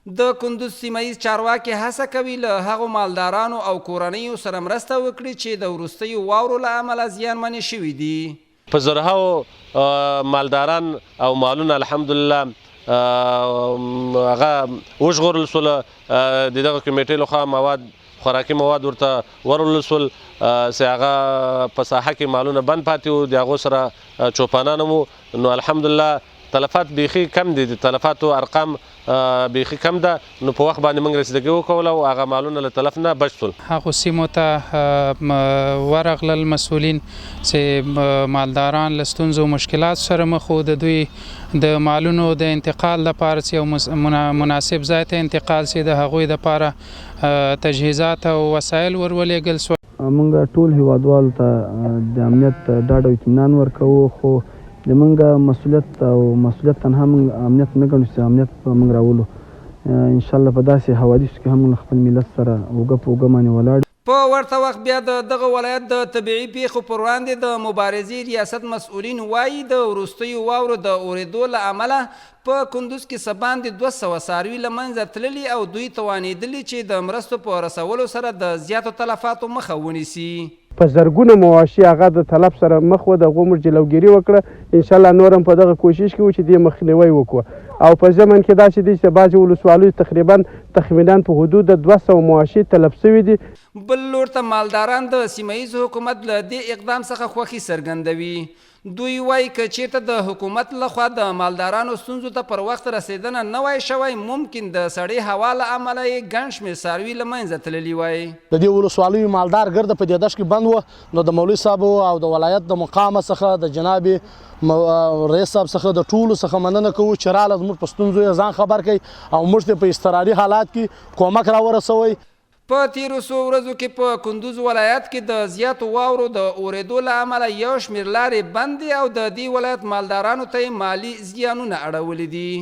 د کندوز سیمهیز چارواکي هڅه کوي له هغو مالدارانو او کورنیو سره مرسته وکړي چې د وروستیو واورو له امله زیانمنې شوي دي. په زرهاو مالداران او مالونه الحمدلله هغه وژغورل سول. د دغه کمیټې لخوا مواد خوراکي مواد ورته ورول سول چې هغه په ساحه کې مالونه بند پاتې وو، د هغو سره چوپانان وو. نو الحمدلله تلفات بیخي کم دي، د تلفاتو ارقام بیخي کم ده. نو په وخت باندې موږ رسیدګي وکوله او هغه مالونه له تلف نه بچ شول. هغو سیمو ته ورغلل مسؤلین چې مالداران له ستونزو مشکلات سره مخ وو، د دوی د مالونو د انتقال لپاره چې یو مناسب ځای ته انتقال سي، د هغوی دپاره تجهیزات او وسایل ورولېږل سول. موږ ټول هیوادوالو ته د امنیت ډاډ او اطمینان ورکوو، خو زمونږ مسؤلیت تنها موږ امنیت نه ګڼو چې امنیت به موږ راولو. انشاءالله په داسې حوادثو کې هم خپل ملت سره اوږه په اوږه باندې ولاړ. په ورته وخت بیا د دغه ولایت د طبیعي پیښو پر وړاندې د مبارزې ریاست مسؤلین وایي د وروستیو واورو د اورېدو له امله په کندوز کې څه باندې 200 څاروي له منځه تللي او دوی توانېدلي چې د مرستو په رسولو سره د زیاتو تلفاتو مخه ونیسي. په زرګونه مواشي هغه د تلف سره مخ و، د هغو موږ جلوګیري وکړه. انشاءالله نور هم په دغه کوشش کوو چې دې مخنیوی وکړو. او په ضمن کې داسې دي چې بعضې ولسوالیو تقریبا تخمینا په حدود د 200 مواشي تلف شوي دي. بل لور ته مالداران د سیمهیز حکومت له دې اقدام څخه خوښي څرګندوي. دوی وایي که چیرته د حکومت لخوا د مالدارانو ستونزو ته پر وخت رسیدنه نه وای شوی، ممکن د سړې هوا له امله یې ګڼ شمېر څاروي له منځه تللي وای. د دې ولسوالیو مالدار ګرده په دې دشت کې بند و. نو د مولوي صاحب او د ولایت د مقامه څخه د جناب رئیس صاحب څخه د ټولو څخه مننه کوو چې راله زموږ په ستونزو یې ځان خبر کوي او موږ ته په اضطراري حالات کې کومک راورسوئ. په تیرو څو ورځو کې په کندوز ولایت کې د زیاتو واورو د اورېدو له امله یو شمېر لارې بند دي او د دې ولایت مالدارانو ته یې مالي زیانونه اړولي دي.